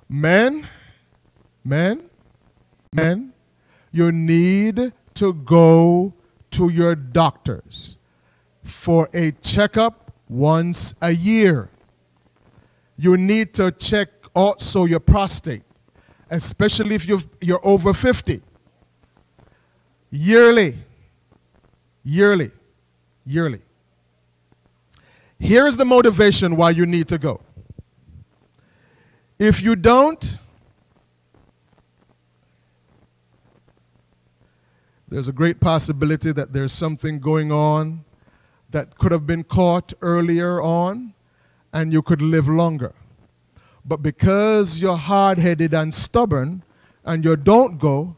Men, men, men, you need to go to your doctors for a checkup once a year. You need to check also your prostate, especially if you're over 50. Yearly. Yearly. Yearly. Here is the motivation why you need to go. If you don't, there's a great possibility that there's something going on that could have been caught earlier on and you could live longer. But because you're hard-headed and stubborn and you don't go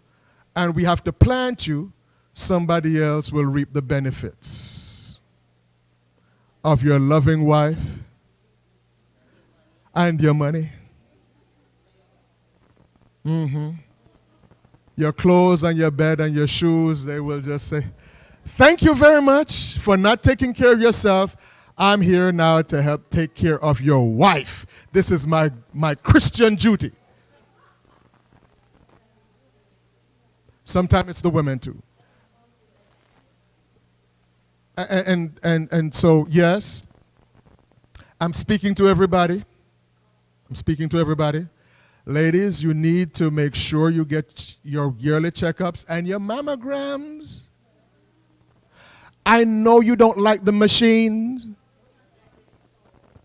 and we have to plant you, somebody else will reap the benefits of your loving wife and your money. Your clothes and your bed and your shoes, they will just say, thank you very much for not taking care of yourself. I'm here now to help take care of your wife. This is my Christian duty. Sometimes it's the women too. And so, yes, I'm speaking to everybody. I'm speaking to everybody. Ladies, you need to make sure you get your yearly checkups and your mammograms. I know you don't like the machines.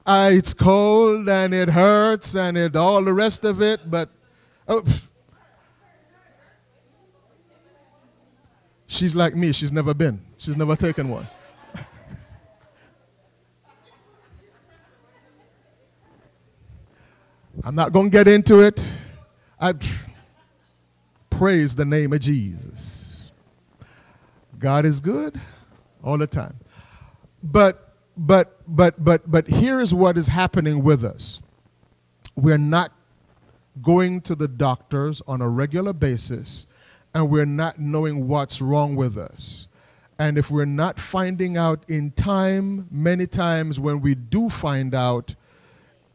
It's cold and it hurts and all the rest of it, but she's like me. She's never been. She's never taken one. I'm not going to get into it. I praise the name of Jesus. God is good all the time. But here is what is happening with us. We're not going to the doctors on a regular basis, and we're not knowing what's wrong with us. And if we're not finding out in time, many times when we do find out,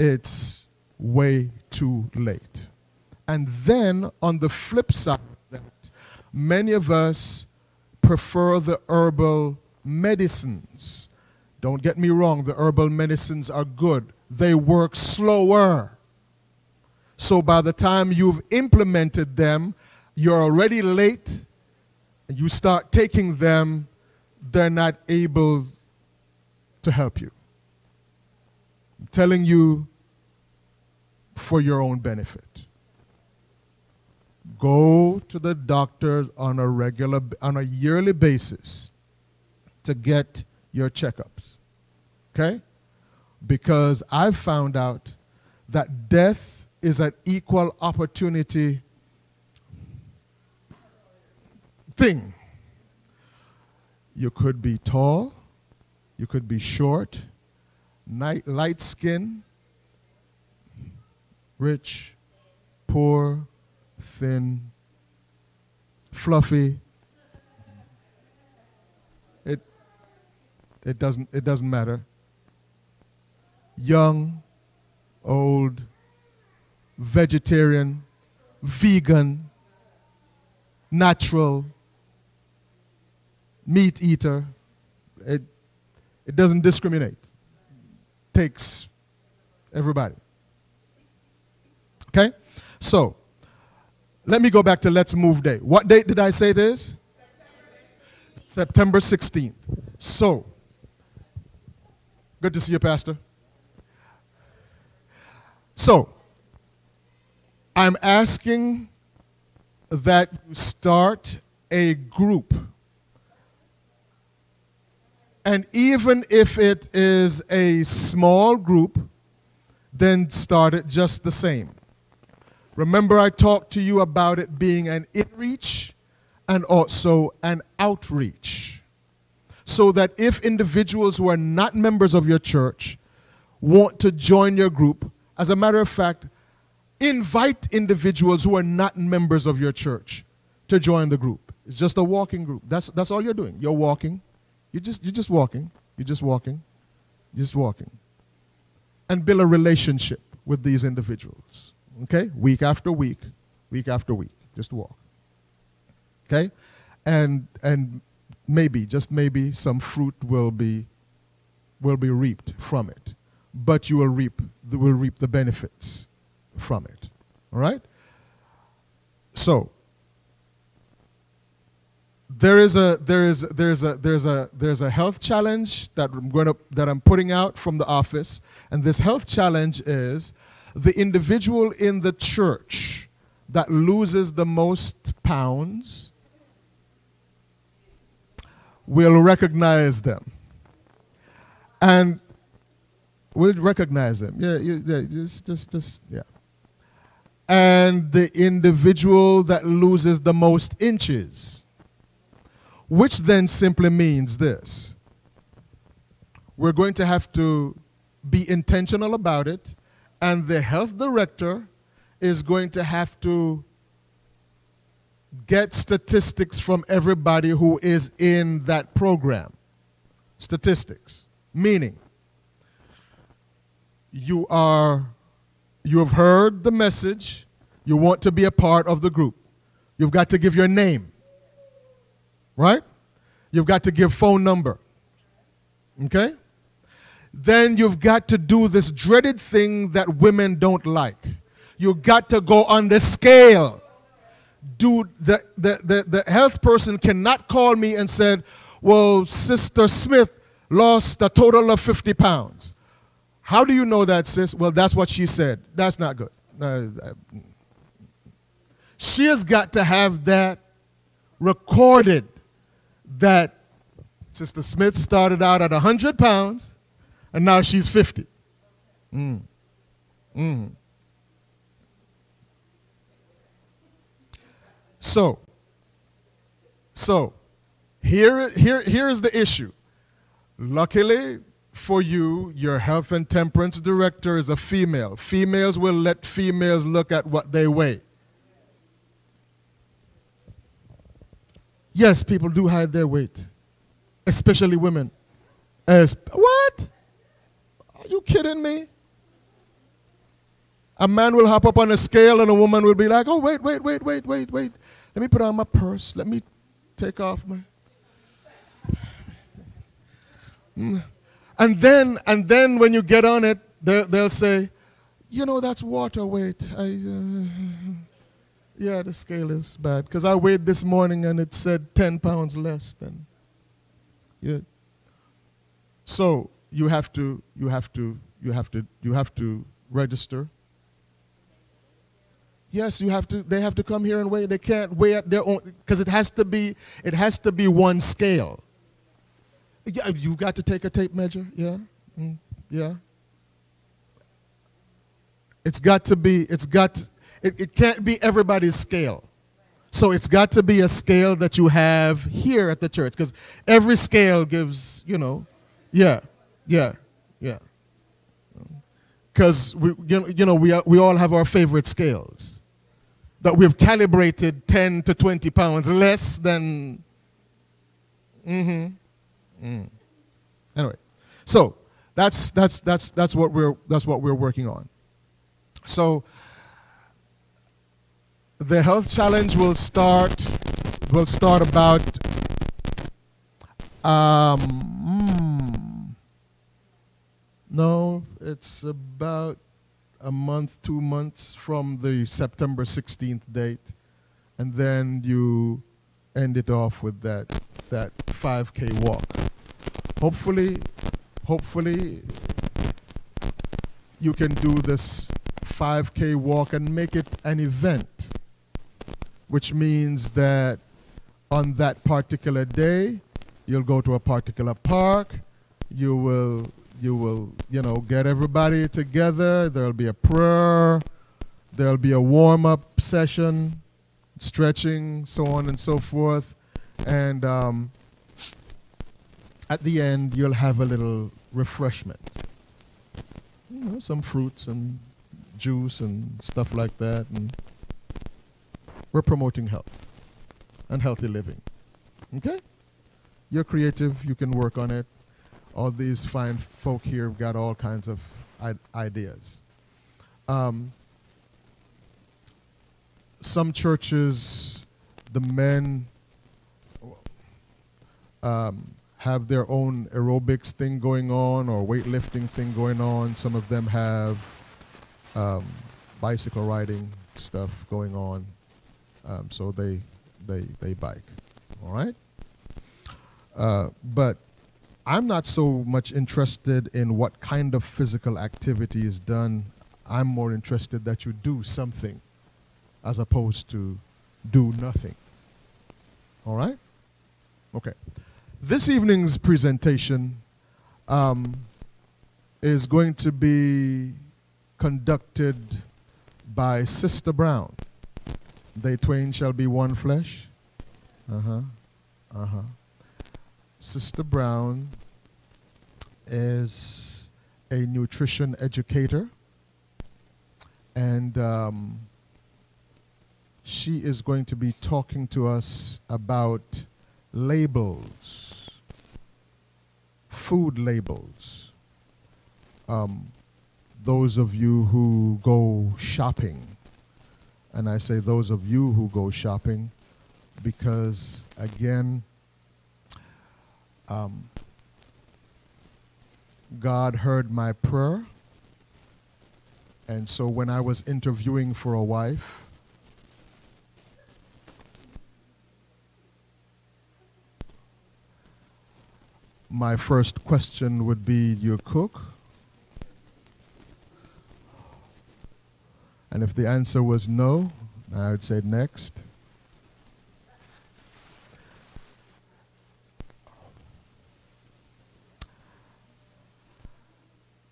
it's way too late. And then on the flip side of that, many of us prefer the herbal medicines. Don't get me wrong, the herbal medicines are good. They work slower. So by the time you've implemented them, you're already late, and you start taking them, they're not able to help you. I'm telling you, for your own benefit. Go to the doctor on a yearly basis to get your checkups. Okay? Because I've found out that death is an equal opportunity thing. You could be tall, you could be short, light skin, rich, poor, thin, fluffy. It doesn't matter. Young, old, vegetarian, vegan, natural, meat eater. It doesn't discriminate. Takes everybody. Okay? So, let me go back to Let's Move Day. What date did I say it is? September 16th. So, good to see you, Pastor. So, I'm asking that you start a group. And even if it is a small group, then start it just the same. Remember, I talked to you about it being an in-reach and also an outreach. So that if individuals who are not members of your church want to join your group, as a matter of fact, invite individuals who are not members of your church to join the group. It's just a walking group. That's all you're doing. You're walking. You're just walking. You're just walking. You're just walking. And build a relationship with these individuals. Okay? Week after week, just walk. Okay? And maybe, just maybe, some fruit will be reaped from it. But you will reap the benefits from it. All right? So there's a health challenge that I'm putting out from the office, and this health challenge is the individual in the church that loses the most pounds will recognize them. And we'll recognize them. Yeah. And the individual that loses the most inches, which then simply means this. We're going to have to be intentional about it, and the health director is going to have to get statistics from everybody who is in that program. Statistics. Meaning, you have heard the message, you want to be a part of the group. You've got to give your name, right? You've got to give phone number, okay? Then you've got to do this dreaded thing that women don't like. You've got to go on the scale. Dude, the health person cannot call me and said, well, Sister Smith lost a total of 50 pounds. How do you know that, sis? Well, that's what she said. That's not good. She has got to have that recorded, that Sister Smith started out at 100 pounds and now she's 50. So here is the issue. Luckily for you, your health and temperance director is a female. Females will let females look at what they weigh. Yes, people do hide their weight, especially women. What? Are you kidding me? A man will hop up on a scale and a woman will be like, oh, wait. Let me put on my purse. Let me take off my... And then when you get on it, they'll say, you know, that's water weight. Yeah, the scale is bad because I weighed this morning and it said 10 pounds less than. Yeah. So you have to register. Yes, they have to come here and weigh. They can't weigh at their own because it has to be one scale. Yeah, you've got to take a tape measure, yeah. Yeah. It can't be everybody's scale. So it's got to be a scale that you have here at the church because every scale gives, you know, yeah. Because we all have our favorite scales that we've calibrated 10 to 20 pounds less than. Anyway, so that's what we're working on. So the health challenge will start about no, it's about a month, 2 months from the September 16th date, and then you end it off with that 5K walk. Hopefully you can do this 5K walk and make it an event, which means that on that particular day, you'll go to a particular park, you will get everybody together, there'll be a prayer, there'll be a warm-up session, stretching, so on and so forth, and at the end, you'll have a little refreshment. You know, some fruits and juice and stuff like that. And we're promoting health and healthy living. Okay? You're creative. You can work on it. All these fine folk here have got all kinds of ideas. some churches, the men have their own aerobics thing going on or weightlifting thing going on. Some of them have bicycle riding stuff going on. So they bike. All right? But I'm not so much interested in what kind of physical activity is done. I'm more interested that you do something as opposed to do nothing. All right? Okay. This evening's presentation is going to be conducted by Sister Brown. They twain shall be one flesh. Sister Brown is a nutrition educator, and she is going to be talking to us about labels, food labels. Those of you who go shopping, and I say those of you who go shopping because, again, God heard my prayer, and so when I was interviewing for a wife, my first question would be, do you cook? And if the answer was no, I would say next.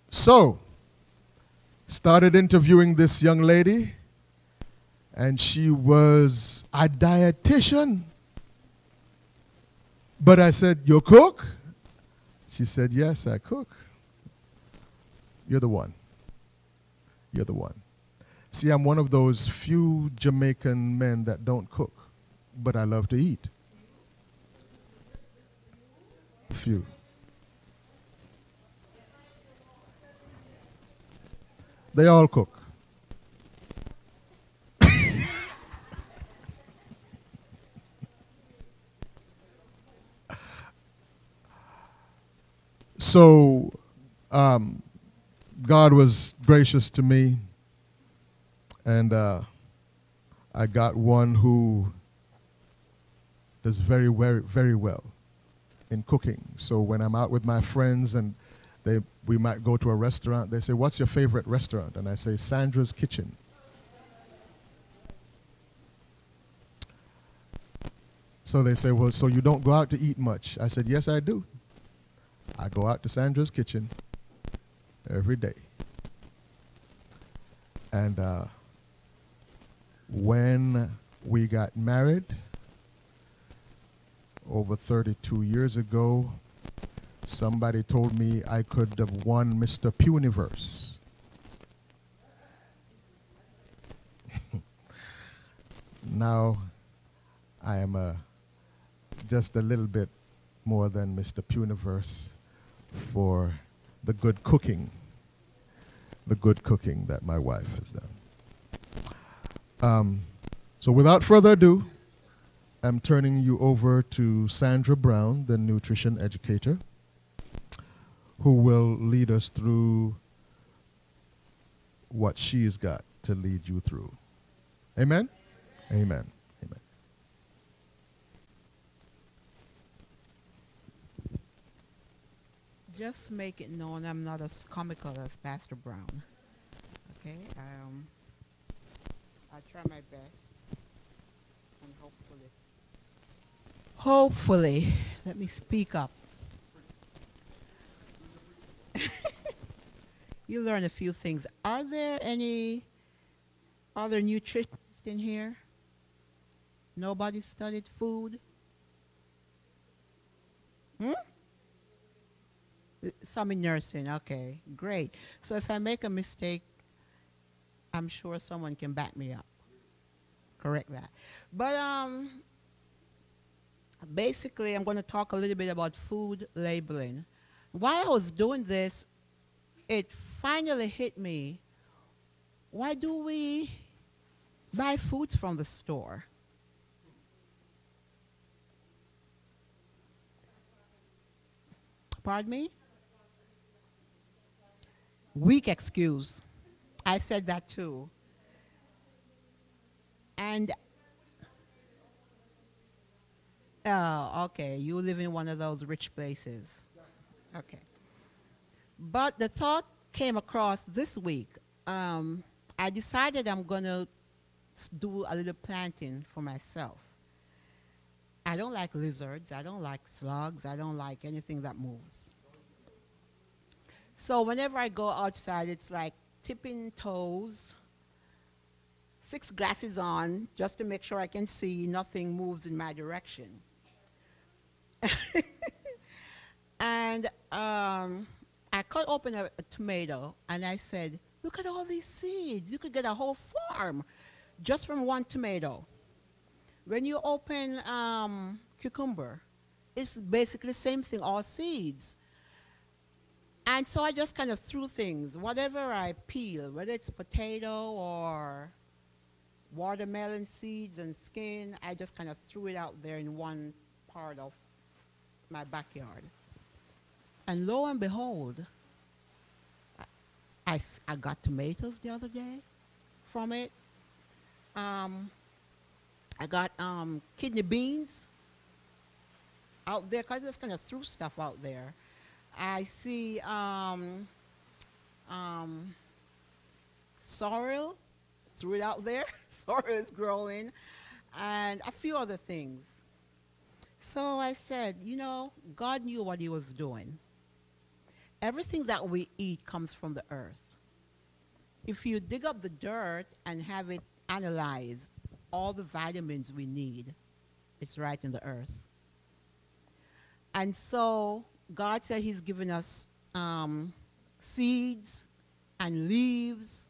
So, started interviewing this young lady, and she was a dietitian. But I said, you cook? She said, yes, I cook. You're the one. You're the one. See, I'm one of those few Jamaican men that don't cook, but I love to eat. Few. They all cook. So, God was gracious to me, and I got one who does very, very, very well in cooking. So when I'm out with my friends and we might go to a restaurant, they say, what's your favorite restaurant? And I say, Sandra's Kitchen. So they say, well, so you don't go out to eat much? I said, yes, I do. I go out to Sandra's Kitchen every day. And when we got married over 32 years ago, somebody told me I could have won Mr. Puniverse. Now I am just a little bit more than Mr. Puniverse for the good cooking that my wife has done. So without further ado, I'm turning you over to Sandra Brown, the nutrition educator, who will lead us through what she's got to lead you through. Amen? Amen. Amen. Just make it known I'm not as comical as Pastor Brown. Okay? I'll try my best. And hopefully, let me speak up. You learn a few things. Are there any other nutritionists in here? Nobody studied food? Some in nursing, okay, great. So if I make a mistake, I'm sure someone can back me up. Correct that. But basically, I'm going to talk a little bit about food labeling. While I was doing this, it finally hit me. Why do we Buy foods from the store. Pardon me? Weak excuse. I said that too. And, oh, okay, you live in one of those rich places. Okay. But the thought came across this week. I decided I'm going to do a little planting for myself. I don't like lizards. I don't like slugs. I don't like anything that moves. So whenever I go outside, it's like tipping toes, 6 glasses on, just to make sure I can see nothing moves in my direction. And I cut open a tomato, and I said, look at all these seeds. You could get a whole farm just from one tomato. When you open cucumber, it's basically the same thing, all seeds. And so I just kind of threw things, whatever I peel, whether it's potato or watermelon seeds and skin, I just kind of threw it out there in one part of my backyard. And lo and behold, I got tomatoes the other day from it. I got kidney beans out there, because I just kind of threw stuff out there. I see sorrel, threw it out there. Sorrel is growing, and a few other things. So I said, you know, God knew what he was doing. Everything that we eat comes from the earth. If you dig up the dirt and have it analyzed, all the vitamins we need, it's right in the earth. And so God said he's given us seeds and leaves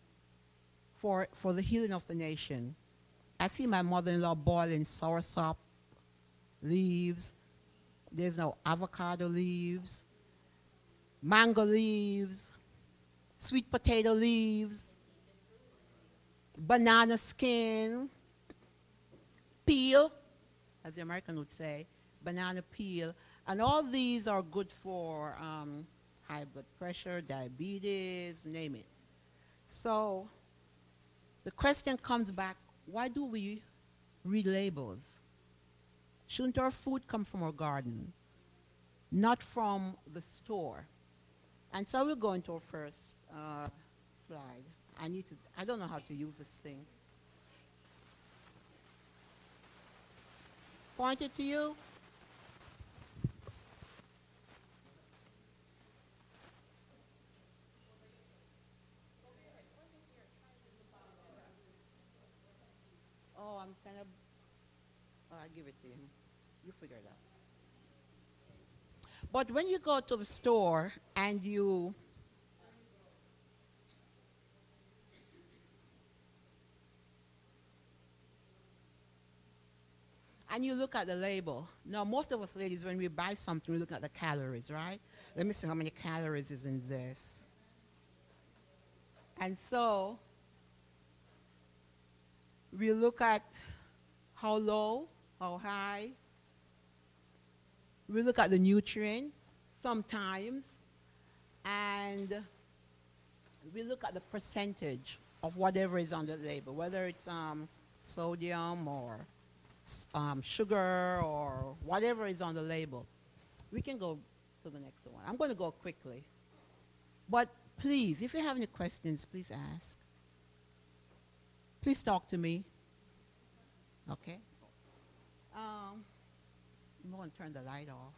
for the healing of the nation. I see my mother-in-law boiling soursop leaves. There's no avocado leaves, mango leaves, sweet potato leaves, banana skin, peel, as the American would say, banana peel. And all these are good for high blood pressure, diabetes, name it. So the question comes back, why do we read labels? Shouldn't our food come from our garden, not from the store? And so we'll go into our first slide. I don't know how to use this thing. Point it to you. Oh, I'm kind of, I'll give it to him. You figure it out. But when you go to the store and you look at the label. Now, most of us ladies, when we buy something, we look at the calories, right? Let me see how many calories is in this. And so we look at how low, how high. We look at the nutrients sometimes, and we look at the percentage of whatever is on the label, whether it's sodium or sugar or whatever is on the label. We can go to the next one. I'm going to go quickly. But please, if you have any questions, please ask. Please talk to me. Okay? I'm going to turn the light off.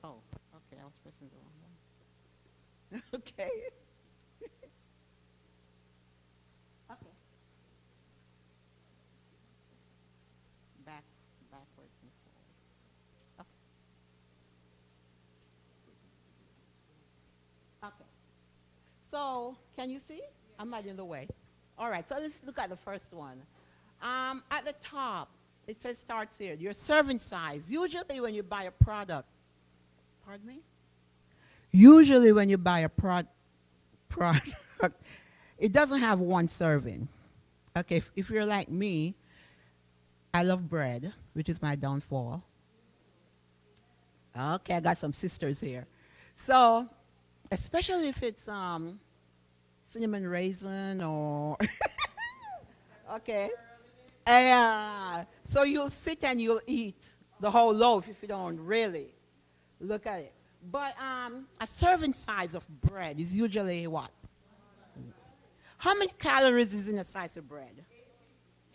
Oh, okay, I was pressing the wrong one. Okay. Okay. Backwards and forward. Okay. Okay. So, can you see? I'm not in the way. All right, so let's look at the first one. At the top, it says starts here, your serving size. Usually when you buy a product, pardon me? Usually when you buy a product, It doesn't have one serving. Okay, if you're like me, I love bread, which is my downfall. Okay, I got some sisters here. So, especially if it's cinnamon raisin or, okay. So you'll sit and you'll eat the whole loaf if you don't really look at it. But a serving size of bread is usually what? How many calories is in a slice of bread?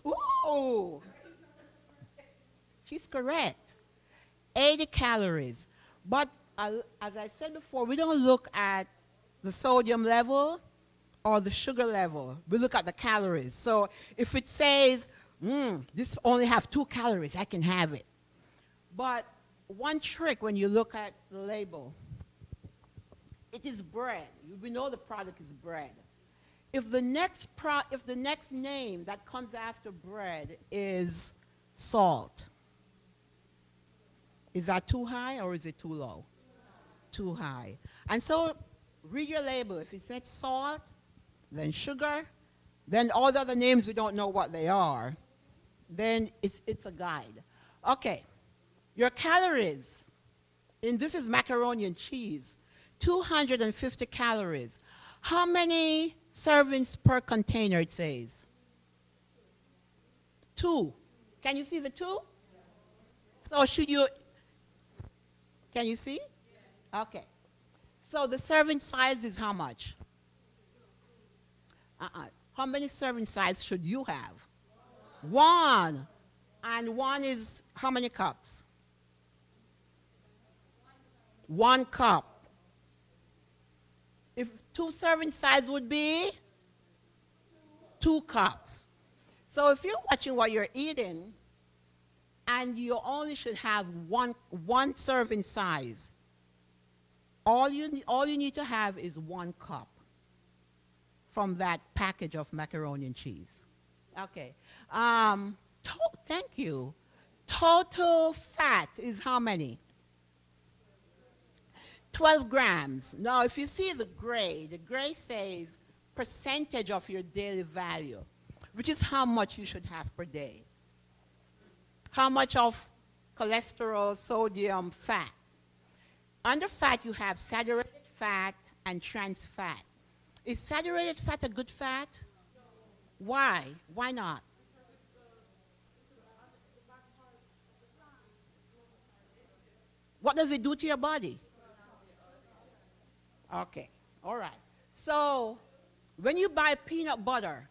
Ooh, she's correct. 80 calories. But as I said before, we don't look at the sodium level or the sugar level. We look at the calories. So if it says, this only have 2 calories, I can have it. But one trick when you look at the label, it is bread. We know the product is bread. If the next name that comes after bread is salt, is that too high or is it too low? Too high. And so read your label. If it says salt, then sugar, then all the other names we don't know what they are, then it's a guide. Okay, your calories, and this is macaroni and cheese, 250 calories. How many servings per container it says? 2. Can you see the 2? So can you see? Okay. So the serving size is how much? How many serving size should you have? 1. And 1 is how many cups? 1 cup. If 2 serving size would be 2 cups. So if you're watching what you're eating and you only should have one serving size, all you need to have is 1 cup from that package of macaroni and cheese. Okay. Thank you. Total fat is how many? 12 grams. Now, if you see the gray says percentage of your daily value, which is how much you should have per day. How much of cholesterol, sodium, fat. Under fat, you have saturated fat and trans fat. Is saturated fat a good fat? Why? Why not? What does it do to your body? Okay, all right. So when you buy peanut butter,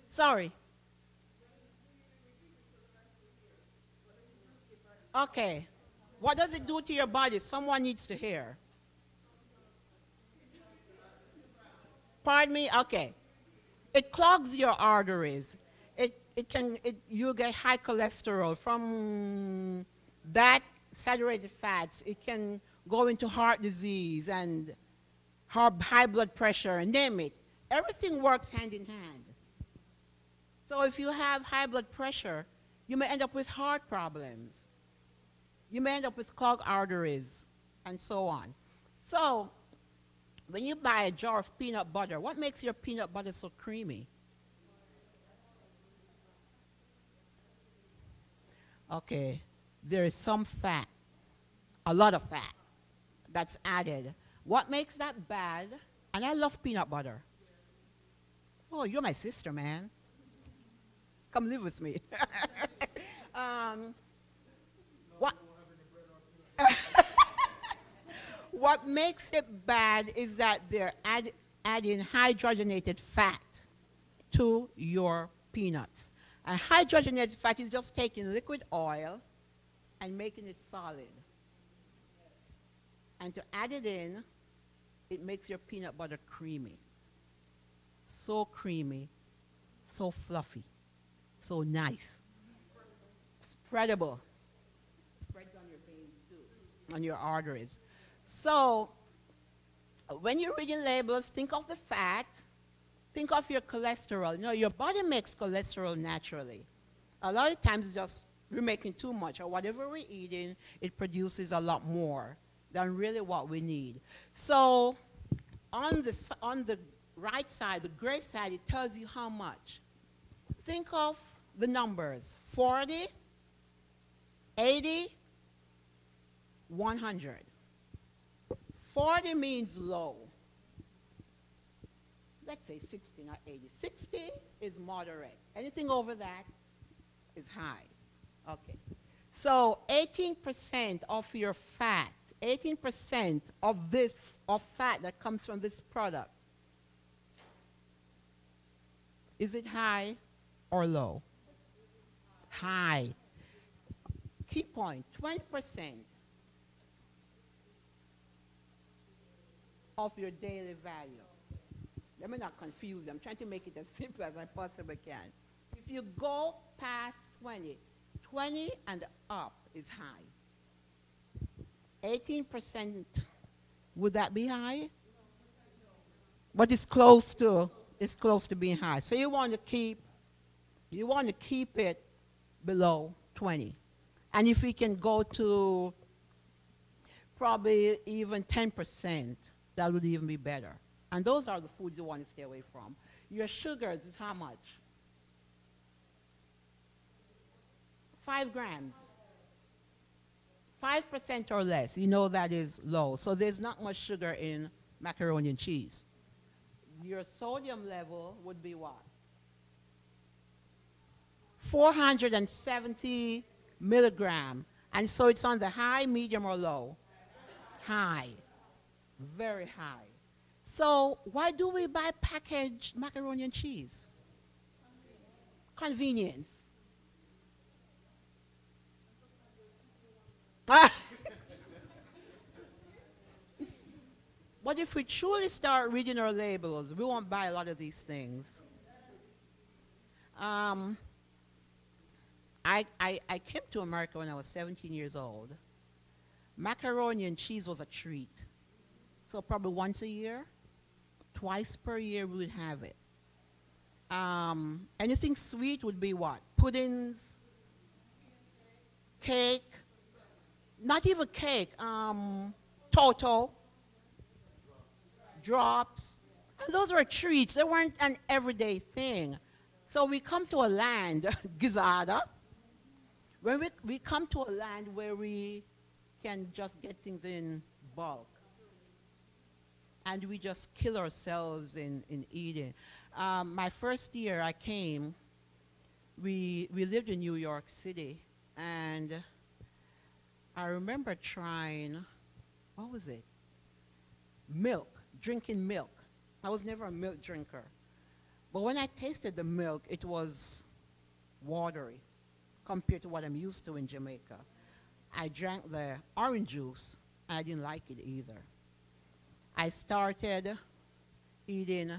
sorry. Okay, what does it do to your body? Someone needs to hear. Pardon me? Okay. It clogs your arteries. You get high cholesterol from that saturated fats. It can go into heart disease and high blood pressure, and name it. Everything works hand in hand. So if you have high blood pressure, you may end up with heart problems. You may end up with clogged arteries, and so on. So when you buy a jar of peanut butter, what makes your peanut butter so creamy? Okay, there is some fat, a lot of fat that's added. What makes that bad? And I love peanut butter. Oh, you're my sister, man. Come live with me. What makes it bad is that they're adding hydrogenated fat to your peanuts. And hydrogenated fat is just taking liquid oil and making it solid. And to add it in, it makes your peanut butter creamy. So creamy, so fluffy, so nice. Spreadable. Spreads on your veins too, on your arteries. So when you're reading labels, think of the fat, think of your cholesterol. You know, your body makes cholesterol naturally. A lot of times it's just we're making too much, or whatever we're eating, it produces a lot more than really what we need. So on the right side, the gray side, it tells you how much. Think of the numbers: 40, 80, 100. 40 means low. Let's say 60, not 80. 60 is moderate. Anything over that is high. Okay. So 18% of your fat, 18% of this of fat that comes from this product, is it high or low? High. Key point, 20% of your daily value. Let me not confuse you. I'm trying to make it as simple as I possibly can. If you go past 20, 20 and up is high. 18%, would that be high? But it's close to being high. So you want to keep it below 20. And if we can go to probably even 10%, that would even be better. And those are the foods you want to stay away from. Your sugars is how much? 5 grams. 5% or less, you know that is low. So there's not much sugar in macaroni and cheese. Your sodium level would be what? 470 milligram. And so it's on the high, medium, or low? High. Very high. So why do we buy packaged macaroni and cheese? Convenience. But if we truly start reading our labels, we won't buy a lot of these things. I came to America when I was 17 years old. Macaroni and cheese was a treat. So probably once a year, twice per year we would have it. Anything sweet would be what? Puddings, cake, not even cake, toto, drops. And those were treats. They weren't an everyday thing. So we come to a land, Gizada, when we come to a land where we can just get things in bulk. And we just kill ourselves in eating. My first year I came, we lived in New York City, and I remember trying, what was it? Milk, drinking milk. I was never a milk drinker. But when I tasted the milk, it was watery compared to what I'm used to in Jamaica. I drank the orange juice. I didn't like it either. I started eating,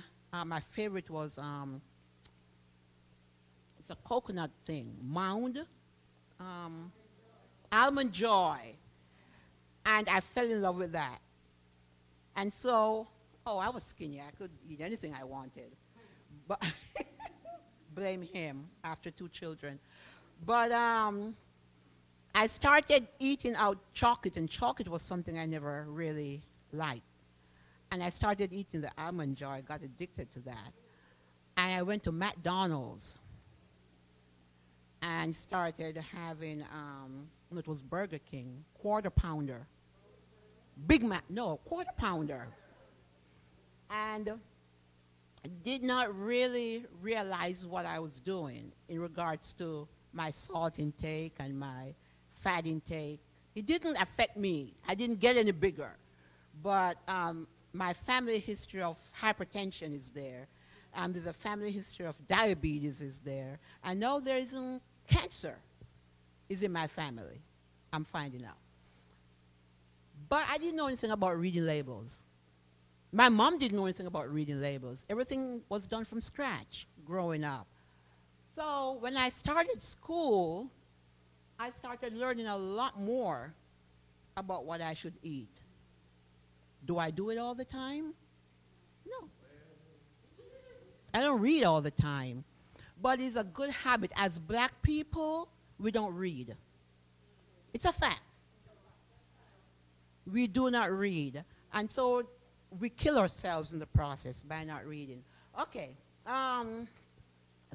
my favorite was, it's a coconut thing, Mound, Almond Joy. And I fell in love with that. And so, I was skinny. I could eat anything I wanted. But blame him after 2 children. But I started eating out chocolate, and chocolate was something I never really liked. And I started eating the Almond Joy. I got addicted to that. And I went to McDonald's and started having, it was Burger King, Quarter Pounder. Big Mac, no, Quarter Pounder. And I did not really realize what I was doing in regards to my salt intake and my fat intake. It didn't affect me. I didn't get any bigger. But my family history of hypertension is there. There's a family history of diabetes is there. And now there is cancer is in my family, I'm finding out. But I didn't know anything about reading labels. My mom didn't know anything about reading labels. Everything was done from scratch growing up. So when I started school, I started learning a lot more about what I should eat. Do I do it all the time? No. I don't read all the time. But it's a good habit. As black people, we don't read. It's a fact. We do not read. And so we kill ourselves in the process by not reading. Okay.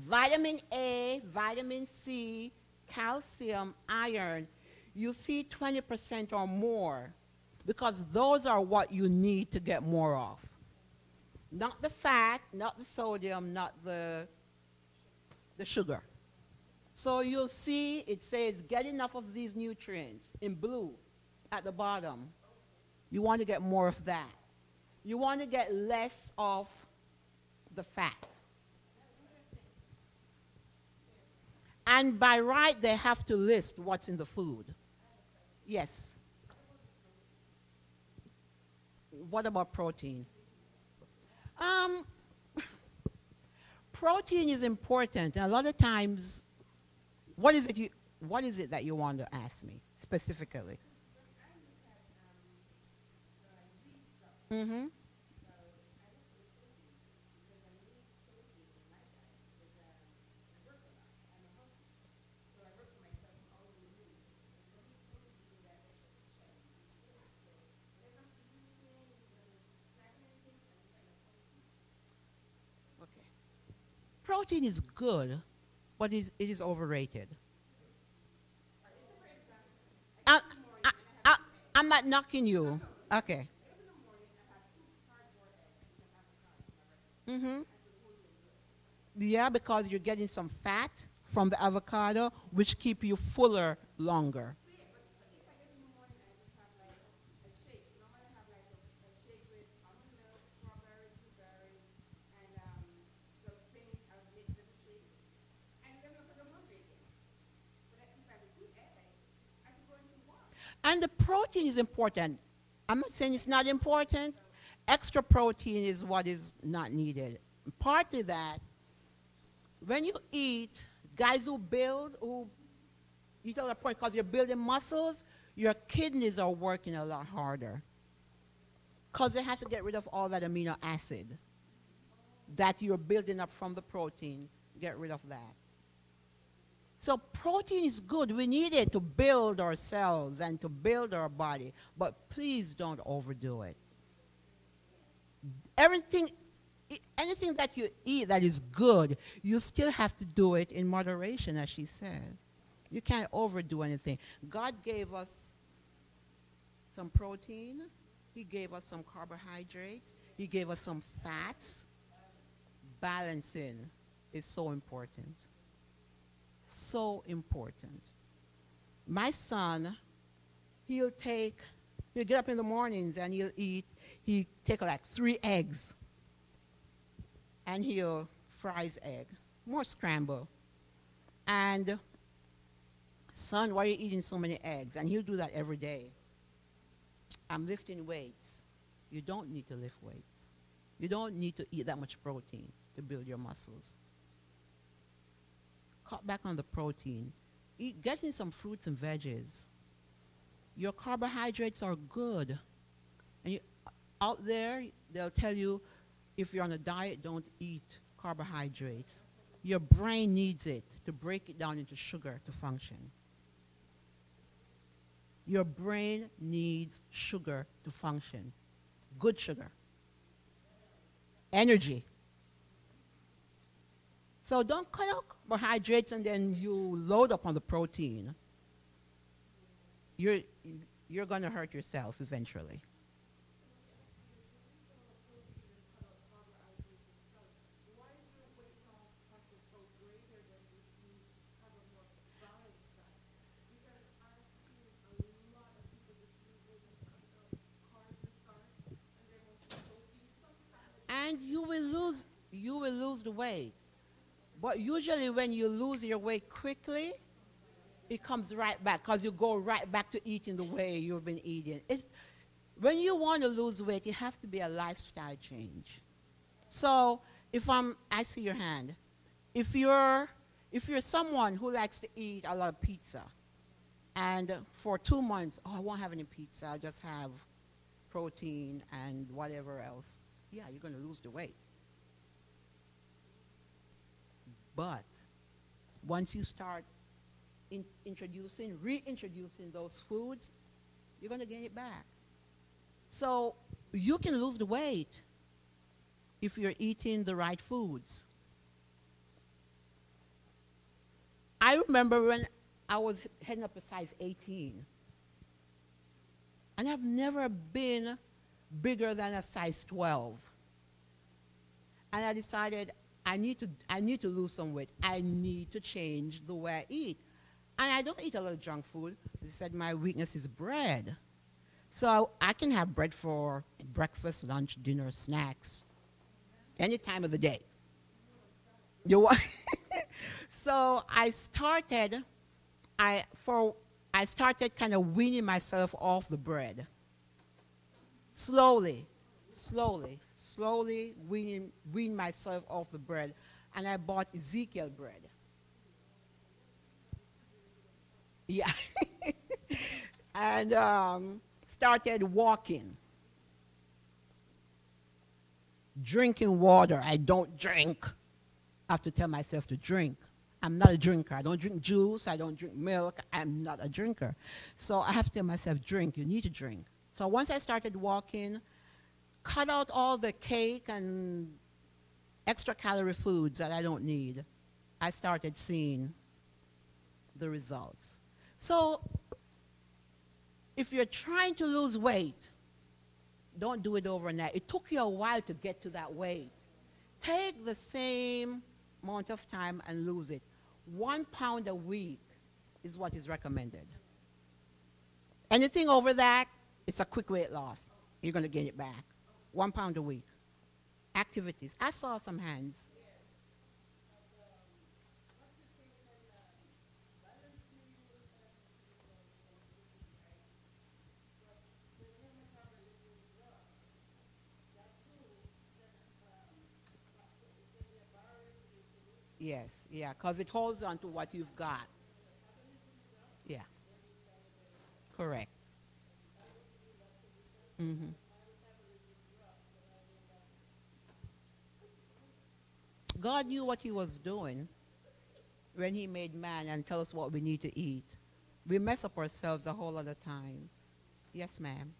Vitamin A, vitamin C, calcium, iron, you see 20% or more because those are what you need to get more of. Not the fat, not the sodium, not the sugar. So you'll see it says get enough of these nutrients in blue at the bottom. You want to get more of that. You want to get less of the fat. And by right, they have to list what's in the food. Yes. What about protein? Um, Protein is important. A lot of times, what is it that you want to ask me specifically? Mm-hmm. Okay. Protein is good, but it is overrated. I, I, I, I'm not knocking you. Okay. Mm-hmm. Yeah, because you're getting some fat from the avocado, which keep you fuller longer. And the protein is important. I'm not saying it's not important. Extra protein is what is not needed. Part of that, when you eat, guys who eat at a point because you're building muscles, your kidneys are working a lot harder because they have to get rid of all that amino acid that you're building up from the protein. Get rid of that. So protein is good. We need it to build our cells and to build our body. But please don't overdo it. Everything, anything that you eat that is good, you still have to do it in moderation, as she says. You can't overdo anything. God gave us some protein. He gave us some carbohydrates. He gave us some fats. Balancing is so important. So important. My son, he'll get up in the mornings and he'll take like 3 eggs and he'll fry his egg, more scramble. And son, why are you eating so many eggs? And he'll do that every day. I'm lifting weights. You don't need to lift weights. You don't need to eat that much protein to build your muscles. Cut back on the protein. Get in some fruits and veggies. Your carbohydrates are good. And out there, they'll tell you, if you're on a diet, don't eat carbohydrates. Your brain needs it to break it down into sugar to function. Your brain needs sugar to function. Good sugar. Energy. So don't cut out carbohydrates and then you load up on the protein. You're going to hurt yourself eventually. And you will lose the weight. But usually when you lose your weight quickly, it comes right back because you go right back to eating the way you've been eating. When you want to lose weight, it has to be a lifestyle change. So I see your hand. If you're someone who likes to eat a lot of pizza, and for 2 months, I won't have any pizza, I'll just have protein and whatever else, yeah, you're going to lose the weight. But once you start reintroducing those foods, you're going to gain it back. So you can lose the weight if you're eating the right foods. I remember when I was heading up a size 18, and I've never been bigger than a size 12. And I decided I need to lose some weight. I need to change the way I eat. And I don't eat a lot of junk food. They said my weakness is bread. So I can have bread for breakfast, lunch, dinner, snacks, any time of the day. You want? So I started kind of weaning myself off the bread. Slowly wean myself off the bread. And I bought Ezekiel bread. Yeah. And started walking. Drinking water. I don't drink. I have to tell myself to drink. I'm not a drinker. I don't drink juice. I don't drink milk. I'm not a drinker. So I have to tell myself, drink. You need to drink. So once I started walking, cut out all the cake and extra calorie foods that I don't need, I started seeing the results. So if you're trying to lose weight, don't do it overnight. It took you a while to get to that weight. Take the same amount of time and lose it. 1 pound a week is what is recommended. Anything over that, it's a quick weight loss. You're going to gain it back. 1 pound a week. Activities. I saw some hands. Yes, yeah, because it holds on to what you've got. Yeah, correct. Hmm. God knew what he was doing when he made man and tell us what we need to eat. We mess up ourselves a whole lot of times. Yes, ma'am.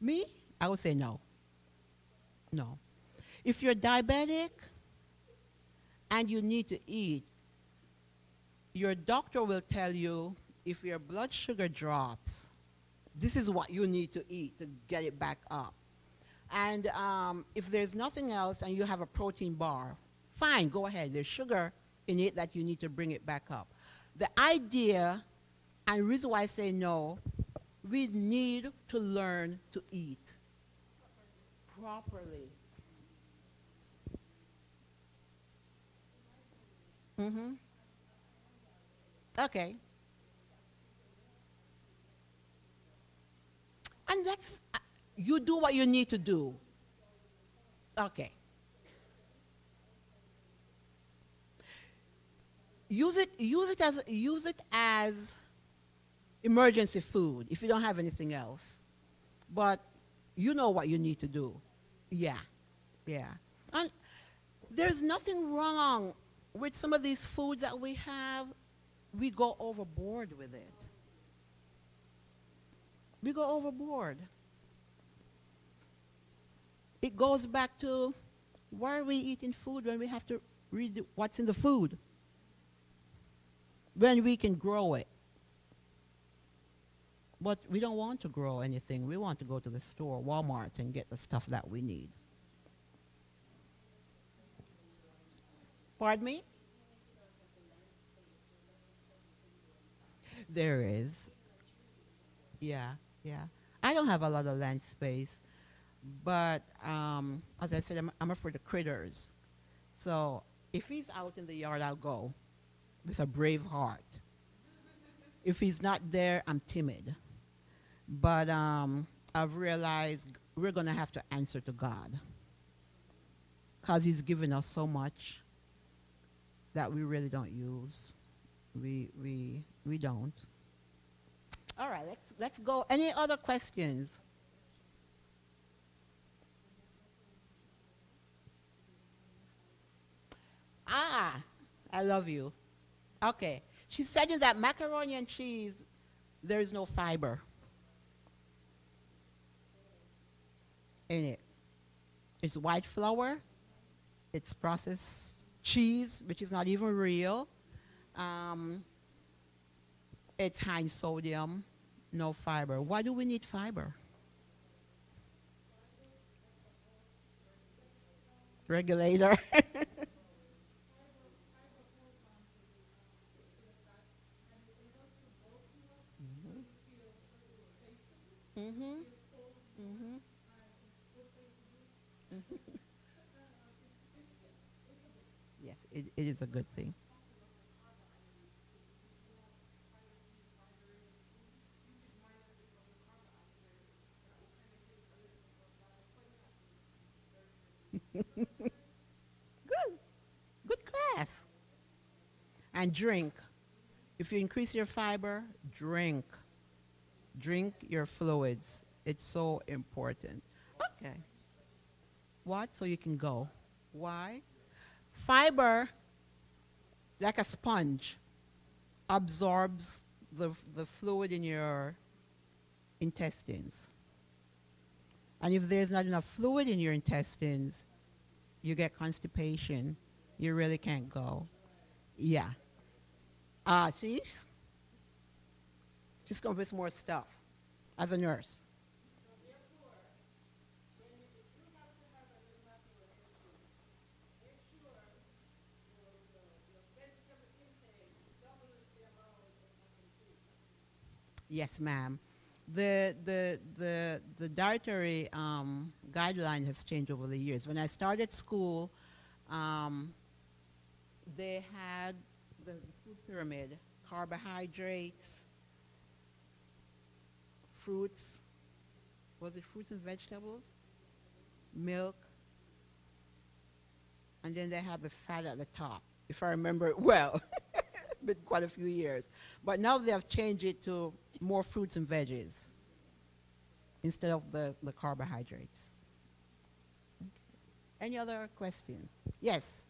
Me? I would say no. No. If you're diabetic and you need to eat, your doctor will tell you if your blood sugar drops, this is what you need to eat to get it back up. And if there's nothing else and you have a protein bar, fine, go ahead. There's sugar in it that you need to bring it back up. The idea, and the reason why I say no, we need to learn to eat properly. Mm-hmm. Okay. And that's, you do what you need to do. Okay. Use it as emergency food if you don't have anything else. But you know what you need to do. Yeah. Yeah. And there's nothing wrong with some of these foods that we have. We go overboard with it. We go overboard. It goes back to why are we eating food when we have to read what's in the food? When we can grow it. But we don't want to grow anything. We want to go to the store, Walmart, and get the stuff that we need. Pardon me? There is. Yeah, yeah. I don't have a lot of land space, but as I said, I'm afraid of critters. So if he's out in the yard, I'll go with a brave heart. If he's not there, I'm timid. But I've realized we're going to have to answer to God because he's given us so much that we really don't use. We don't. All right, let's go. Any other questions? Ah, I love you. Okay. She said in that macaroni and cheese, there is no fiber in it. It's white flour. It's processed cheese, which is not even real. Um, it's high in sodium, no fiber. Why do we need fiber? Regulator. Mm-hmm. Mm-hmm. Yes, it is a good thing. Good. Good class. And drink. If you increase your fiber, drink. Drink your fluids. It's so important. Okay. What? So you can go. Why? Fiber, like a sponge, absorbs the fluid in your intestines. And if there's not enough fluid in your intestines, you get constipation. You really can't go. Yeah. She's going with more stuff as a nurse. Yes, ma'am. The dietary guideline has changed over the years. When I started school, um, they had the food pyramid, carbohydrates, fruits, was it fruits and vegetables? Milk, and then they have the fat at the top, if I remember it well. Been quite a few years. But now they have changed it to more fruits and veggies instead of the carbohydrates. Any other question? Yes.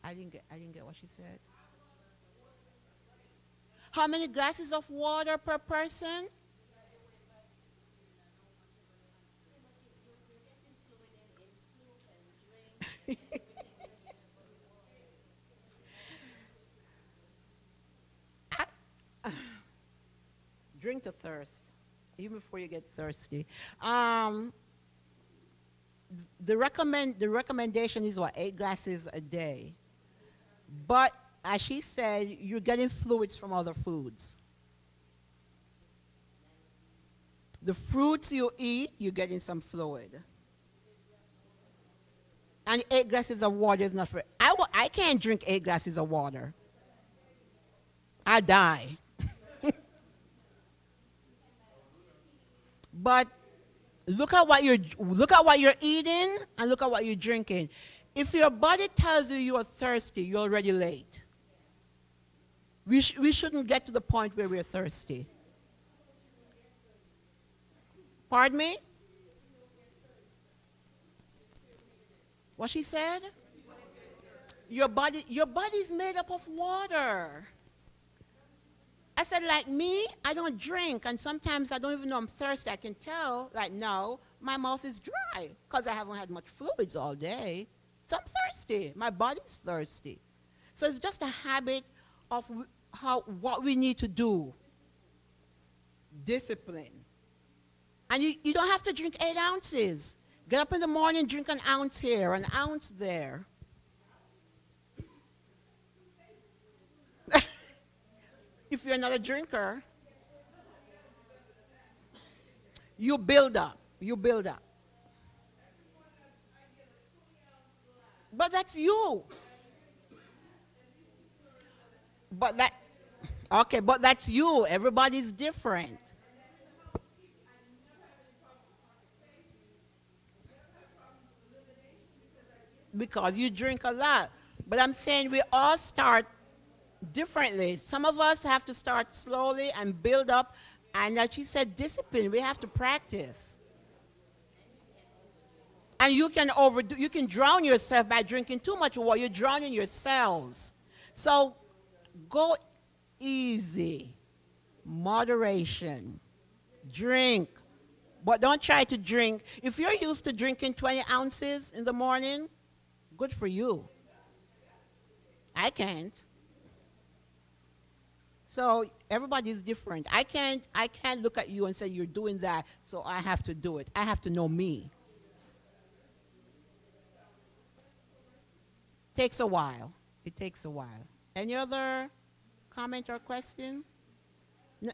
I didn't get what she said. How many glasses of water per person? Drink to thirst, even before you get thirsty. Um, the recommendation is what, 8 glasses a day. But as she said, you're getting fluids from other foods. The fruits you eat, you're getting some fluid. And 8 glasses of water is not for. I can't drink 8 glasses of water. I die. But look at what you're eating and look at what you're drinking. If your body tells you you're thirsty, you're already late. We shouldn't get to the point where we're thirsty. Pardon me? What she said? Your body's made up of water. I said, like me, I don't drink, and sometimes I don't even know I'm thirsty. I can tell, like, no, my mouth is dry because I haven't had much fluids all day. So I'm thirsty. My body's thirsty. So it's just a habit of what we need to do. Discipline. And you don't have to drink 8 ounces. Get up in the morning, drink an ounce here, an ounce there. If you're not a drinker, you build up. You build up. But that's you. But that, okay, but that's you. Everybody's different. Because you drink a lot. But I'm saying we all start differently. Some of us have to start slowly and build up And that she said discipline. We have to practice. And you can overdo, you can drown yourself by drinking too much water. You're drowning your cells. So go easy, moderation, drink. But don't try to drink. If you're used to drinking 20 ounces in the morning, good for you. I can't. So everybody's different. I can't look at you and say you're doing that, so I have to do it. I have to know me. Takes a while. It takes a while. Any other comment or question? N-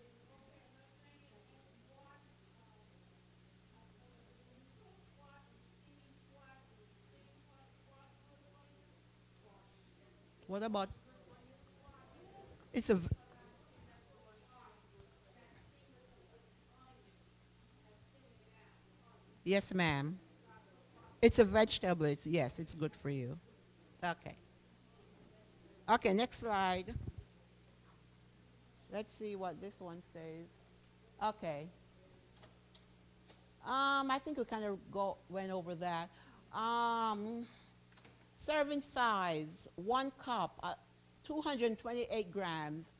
what about it's a yes, ma'am. It's a vegetable. It's yes, it's good for you. Okay. Okay, next slide. Let's see what this one says. Okay. I think we kind of went over that. Um, serving size, 1 cup, 228 grams.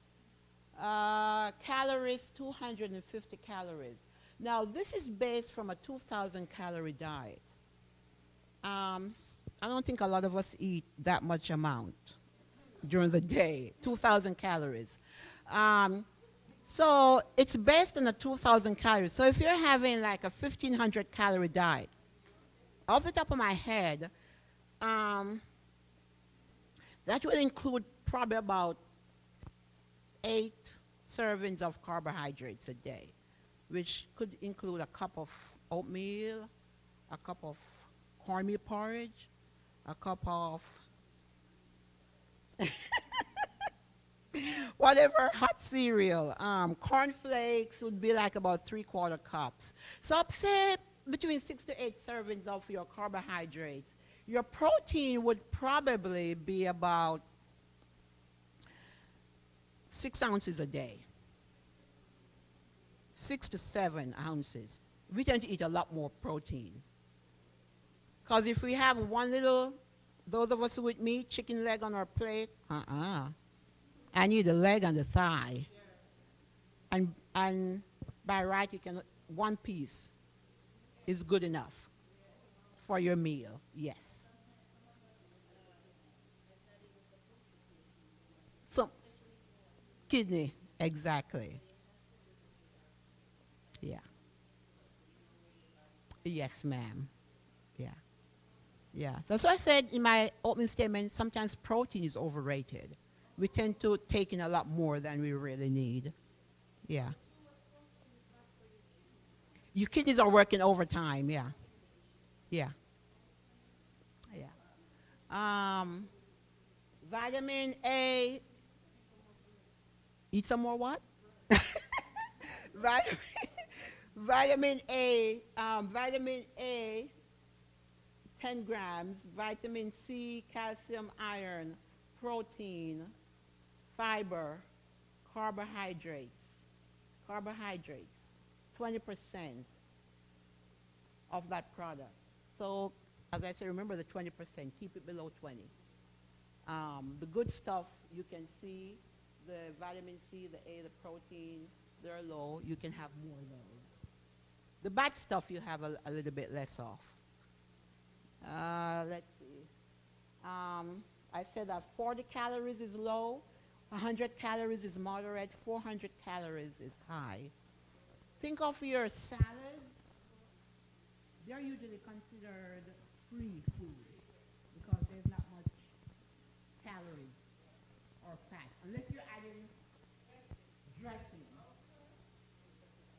Calories, 250 calories. Now, this is based from a 2,000 calorie diet. I don't think a lot of us eat that much amount during the day, 2,000 calories. Um, so it's based on a 2,000 calories. So if you're having like a 1,500 calorie diet, off the top of my head, um, that will include probably about 8 servings of carbohydrates a day, which could include a cup of oatmeal, a cup of cornmeal porridge, a cup of whatever hot cereal. Cornflakes would be like about 3/4 cups. So I'd say between 6 to 8 servings of your carbohydrates. Your protein would probably be about 6 ounces a day, 6 to 7 ounces. We tend to eat a lot more protein. Because if we have one little, those of us with meat, chicken leg on our plate, I need the leg and the thigh. And by right, you can, one piece is good enough for your meal, yes. So, kidney, exactly. Yeah. Yes, ma'am. Yeah. Yeah. That's why I said in my opening statement, sometimes protein is overrated. We tend to take in a lot more than we really need. Yeah. Your kidneys are working overtime. Yeah. Yeah. Yeah. Um, vitamin A. Eat some more what? Vitamin, vitamin A. Vitamin A, 10 grams. Vitamin C, calcium, iron, protein, fiber, carbohydrates. Carbohydrates, 20% of that product. So, as I say, remember the 20%, keep it below 20. The good stuff you can see, the vitamin C, the A, the protein, they're low. You can have more of those. The bad stuff you have a little bit less of. Let's see. I said that 40 calories is low, 100 calories is moderate, 400 calories is high. Think of your salads. They're usually considered free food because there's not much calories or fats, unless you're adding dressing.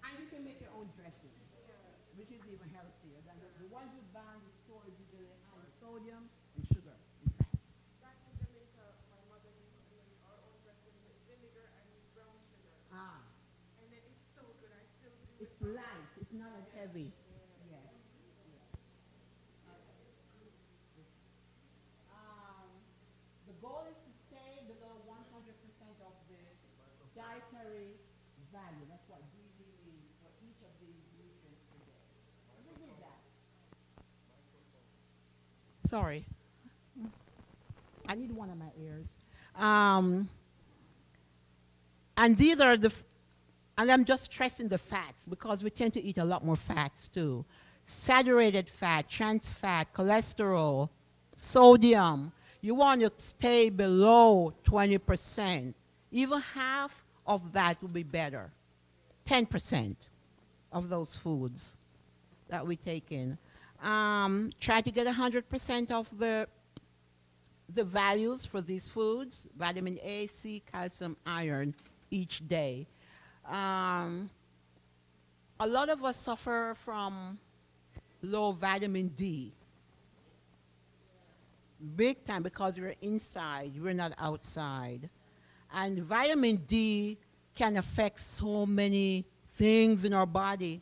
And you can make your own dressing, which is even healthier than the ones you buy in the store is usually high in sodium and sugar and fat. Ah, it's light. It's not as heavy. Yes. Um, the goal is to stay below 100% of the dietary value. That's what DV Sorry, I need one of my ears. Um, and these are and I'm just stressing the fats because we tend to eat a lot more fats too. Saturated fat, trans fat, cholesterol, sodium. You want to stay below 20%. Even half of that would be better. 10% of those foods that we take in. Try to get 100% of the values for these foods, vitamin A, C, calcium, iron, each day. Um, a lot of us suffer from low vitamin D, big time, because we're inside, we're not outside. And vitamin D can affect so many things in our body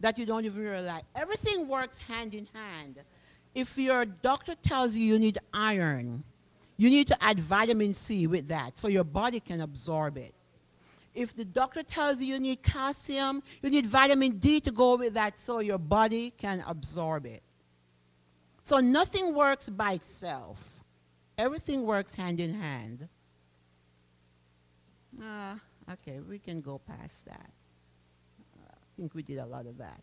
that you don't even realize. Everything works hand in hand. If your doctor tells you you need iron, you need to add vitamin C with that so your body can absorb it. If the doctor tells you you need calcium, you need vitamin D to go with that so your body can absorb it. So nothing works by itself. Everything works hand in hand. Okay, we can go past that. I think we did a lot of that.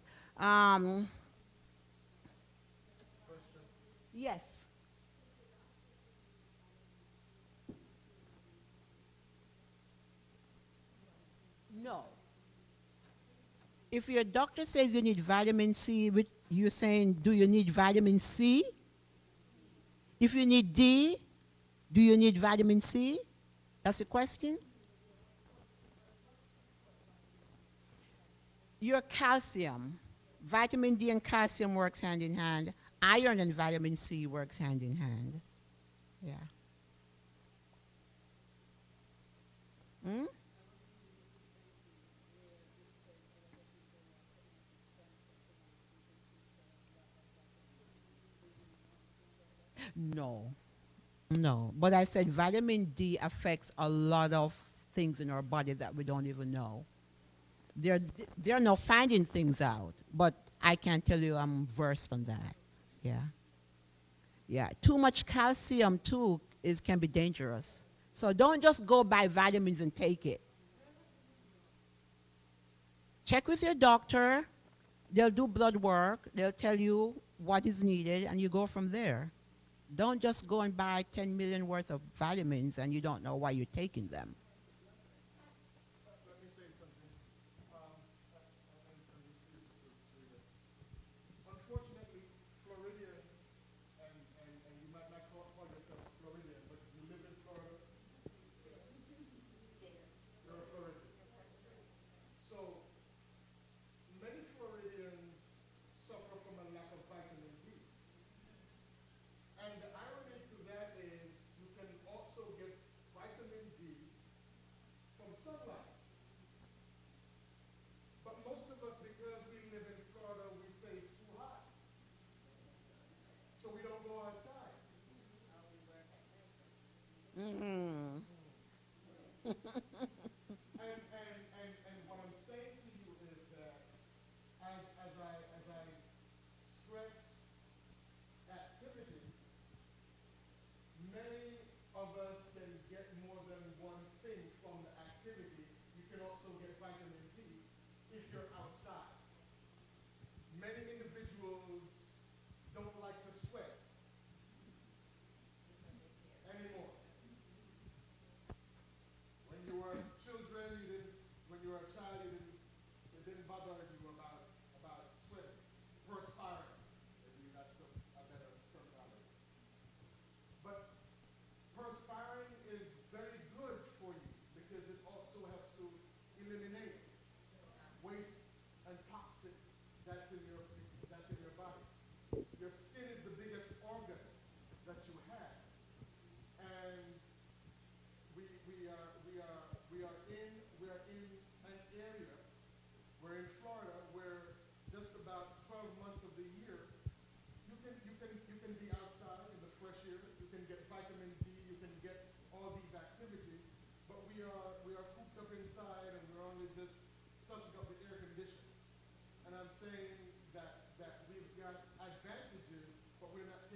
Yes. No. If your doctor says you need vitamin C, you're saying, do you need vitamin C? If you need D, do you need vitamin C? That's the question. Your calcium, vitamin D and calcium works hand in hand. Iron and vitamin C works hand in hand. Yeah. Hmm? No. No. But I said vitamin D affects a lot of things in our body that we don't even know. They're, they're not finding things out, but I can tell you I'm versed on that. Yeah. Yeah. Too much calcium, too, can be dangerous. So don't just go buy vitamins and take it. Check with your doctor. They'll do blood work. They'll tell you what is needed, and you go from there. Don't just go and buy 10 million worth of vitamins and you don't know why you're taking them. Let me say something. And this is unfortunately, Floridians, and you might not call yourself a Floridian, but you live in Florida, you're a Floridian. So many Floridians suffer from a lack of vitamin D. And the irony to that is you can also get vitamin D from sunlight. But most of us, because we live in Florida, we say it's too hot. So we don't go outside. Mm. And what I'm saying to you is that as I stress activities, many of us can get more than one thing from the activity. You can also get vitamin D if you're outside. Many individuals don't like to sweat anymore. When you were children, when you were a child, it didn't bother you about sweating, perspiring. Maybe that's a better terminology. But perspiring is very good for you because it also helps to eliminate waste and toxic that's in your body. Your skin is the biggest organ that you have, and we are in an area. We're in Florida where just about 12 months of the year you can be outside in the fresh air. You can get vitamin D. You can get all these activities, but we are cooped up inside and we're only just sucking up the air conditioning. And I'm saying that we've got advantages, but we're not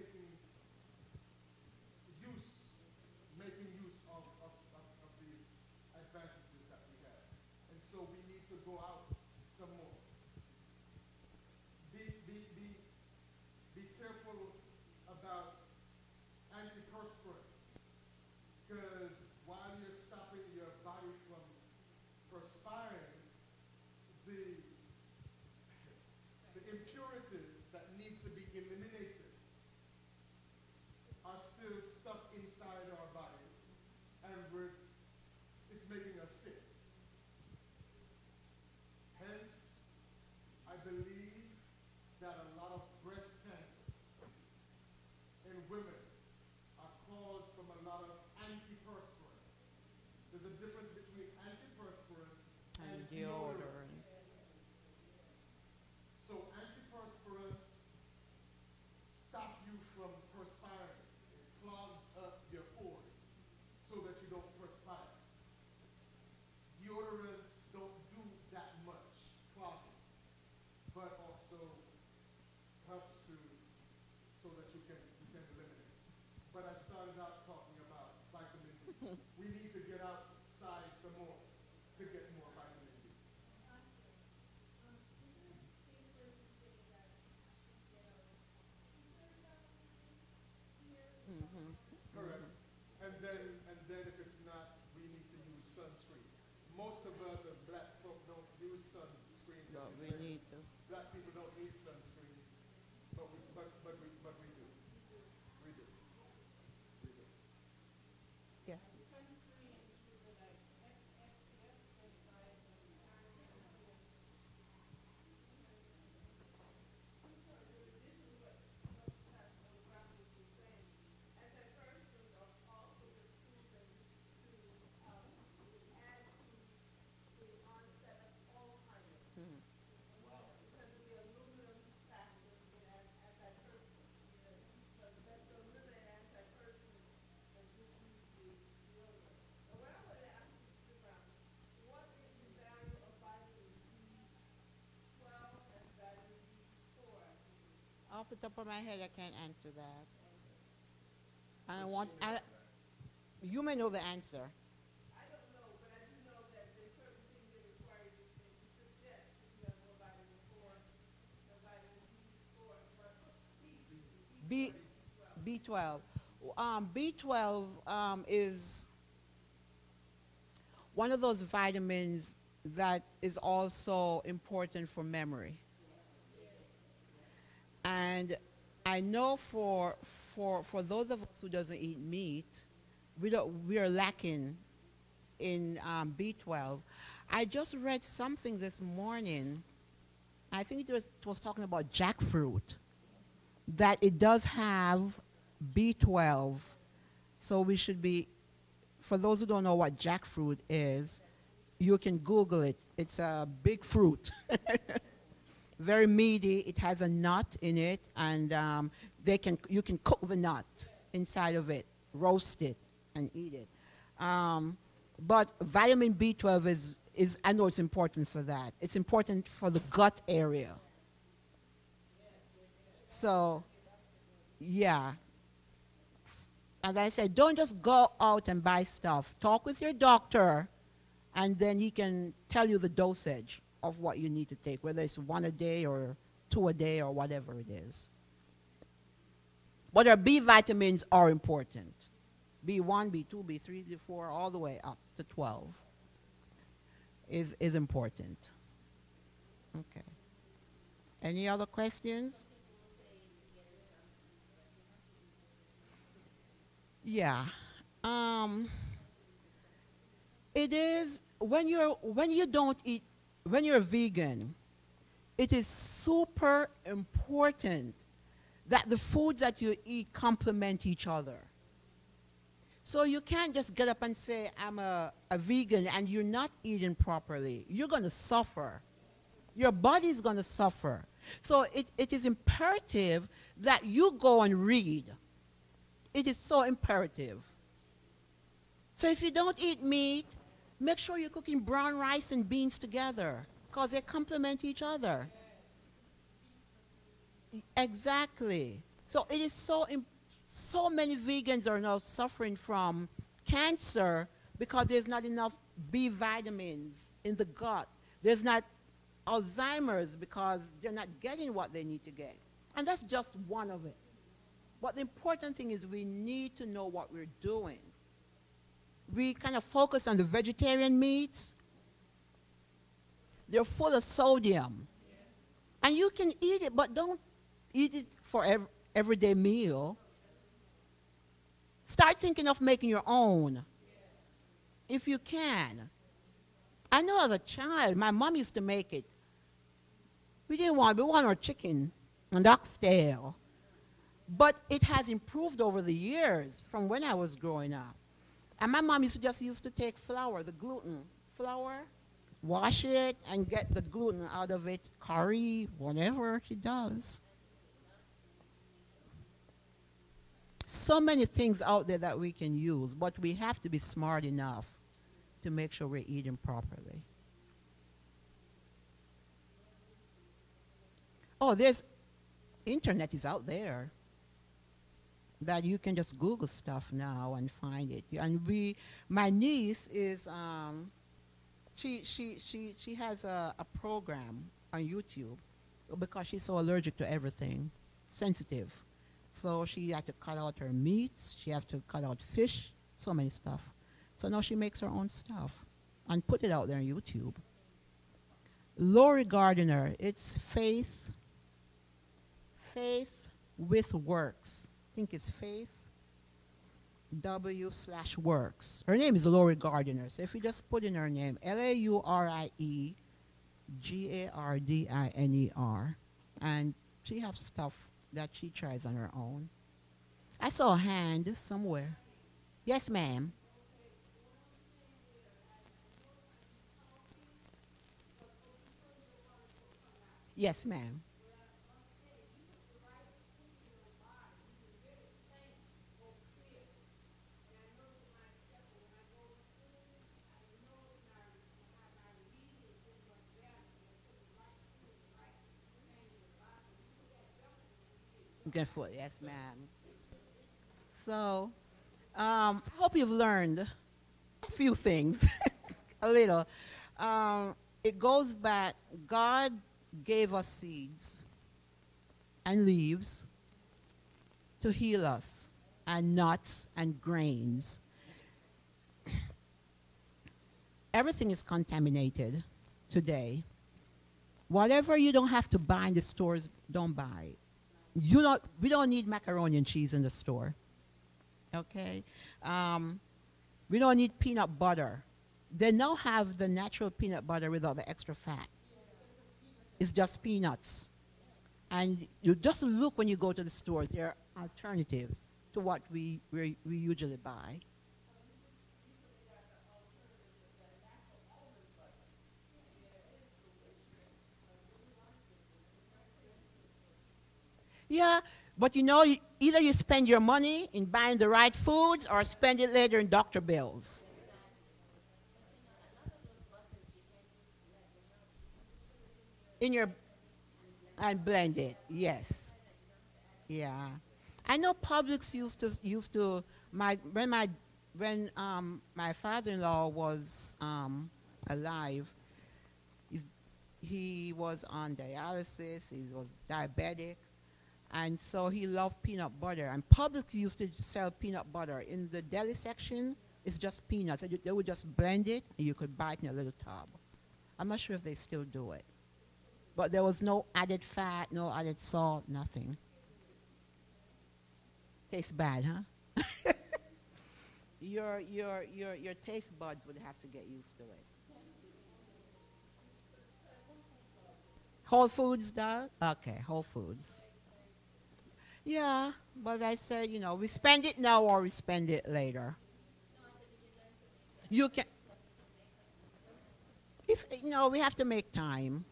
some more. Be, be, be, be careful about antiperspirants. Because while you're stopping your body from perspiring, the, the impurities that need to be eliminated are still stuck inside our bodies, and it's making us sick. Hence, I believe that a lot of breast cancer in women are caused from a lot of antiperspirants. There's a difference between antiperspirant and deodorant. So antiperspirants stop you from perspiring. It clogs up your pores so that you don't perspire. Deodorants don't do that much clogging, but also helps to so that you can eliminate. But I started out talking about vitamin D. We need to get outside some more to get more vitamin D. Correct. And then if it's not, we need to use sunscreen. Most of us as black folk don't use sunscreen. No, we need to. Black people don't need sunscreen, but we do. We do. We do. Yes. Off the top of my head, I can't answer that. I want. You may know the answer. B B12. B12 is one of those vitamins that is also important for memory. And I know for those of us who doesn't eat meat, we are lacking in B12. I just read something this morning. I think it was talking about jackfruit, that it does have B12. So we should be, for those who don't know what jackfruit is, you can Google it. It's a big fruit. Very meaty. It has a nut in it, and you can cook the nut inside of it, roast it, and eat it. But vitamin B12 is I know it's important for that. It's important for the gut area. So, yeah. And I said, don't just go out and buy stuff. Talk with your doctor, and then he can tell you the dosage of what you need to take, whether it's 1 a day or 2 a day or whatever it is. But our B vitamins are important. B1, B2, B3, B4, all the way up to 12 is important. Okay. Any other questions? Yeah. It is when you don't eat, when you're vegan, it is super important that the foods that you eat complement each other. So you can't just get up and say, I'm a vegan, and you're not eating properly. You're going to suffer. Your body's going to suffer. So it is imperative that you go and read. It is so imperative. So if you don't eat meat, make sure you're cooking brown rice and beans together, because they complement each other. Exactly. So it is so many vegans are now suffering from cancer because there's not enough B vitamins in the gut. There's not Alzheimer's because they're not getting what they need to get. And that's just one of it. But the important thing is we need to know what we're doing. We kind of focus on the vegetarian meats. They're full of sodium. And you can eat it, but don't eat it for everyday meal. Start thinking of making your own, if you can. I know as a child, my mom used to make it. We wanted our chicken and oxtail. But it has improved over the years from when I was growing up. And my mom used to take flour, the gluten flour, wash it, and get the gluten out of it, curry, whatever she does. So many things out there that we can use, but we have to be smart enough to make sure we're eating properly. Oh, internet is out there that you can just Google stuff now and find it. And my niece is, she has a program on YouTube because she's so allergic to everything, sensitive. So she had to cut out her meats, she had to cut out fish, so many stuff. So now she makes her own stuff and put it out there on YouTube. Lori Gardiner, it's faith with works. I think it's faith W/works. Her name is Lori Gardiner. So if you just put in her name, LaurieGardiner, and she has stuff that she tries on her own. I saw a hand somewhere. Yes, ma'am. Yes, ma'am. Good foot, yes, ma'am. So, I hope you've learned a few things, a little. It goes back, God gave us seeds and leaves to heal us, and nuts and grains. Everything is contaminated today. Whatever you don't have to buy in the stores, don't buy it. We don't need macaroni and cheese in the store. Okay? We don't need peanut butter. They now have the natural peanut butter without the extra fat. It's just peanuts. And you just look when you go to the store, there are alternatives to what we usually buy. Yeah, but either you spend your money in buying the right foods or spend it later in doctor bills. In your and blend it. Yes. Yeah. I know Publix used to when my father-in-law was alive, he was on dialysis, he was diabetic, and so he loved peanut butter. And Publix used to sell peanut butter. In the deli section, it's just peanuts. They would just blend it, and you could buy it in a little tub. I'm not sure if they still do it. But there was no added fat, no added salt, nothing. Tastes bad, huh? Your taste buds would have to get used to it. Whole Foods does? Okay, Whole Foods. Yeah, but I said, we spend it now or we spend it later. You can, if we have to make time.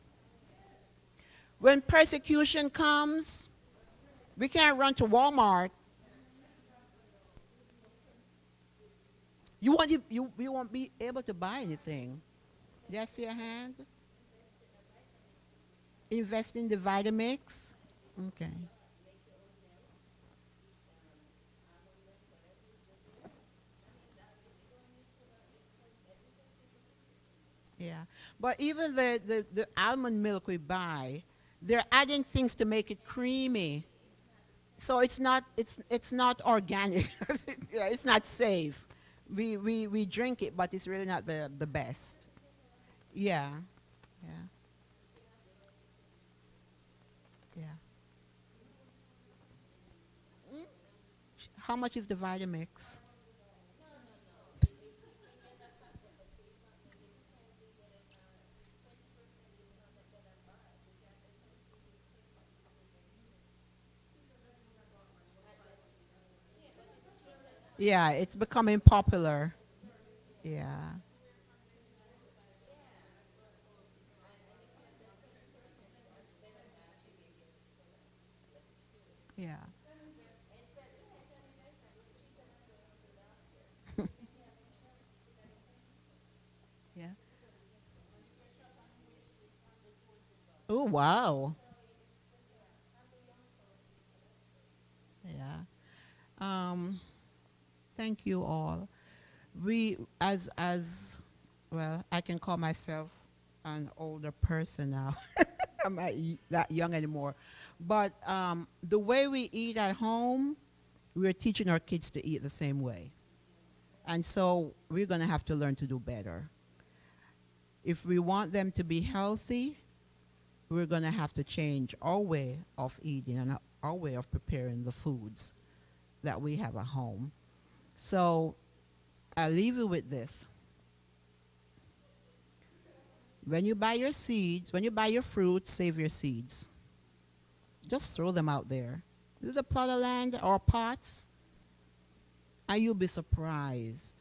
When persecution comes, we can't run to Walmart. You won't be able to buy anything. Did I see a hand? Invest in the Vitamix. Okay. Yeah. But even the almond milk we buy, they're adding things to make it creamy. So it's not organic. Yeah, it's not safe. We drink it, but it's really not the best. Yeah, yeah, yeah. How much is the Vitamix? Yeah, it's becoming popular. Yeah, yeah, yeah. Oh, wow. Yeah. Um, Thank you all. We, as well, I can call myself an older person now. I'm not that young anymore. But the way we eat at home, we're teaching our kids to eat the same way. And so we're going to have to learn to do better. If we want them to be healthy, we're going to have to change our way of eating and our way of preparing the foods that we have at home. So I'll leave you with this. When you buy your seeds, when you buy your fruits, save your seeds. Just throw them out there. Little plot of land or pots, and you'll be surprised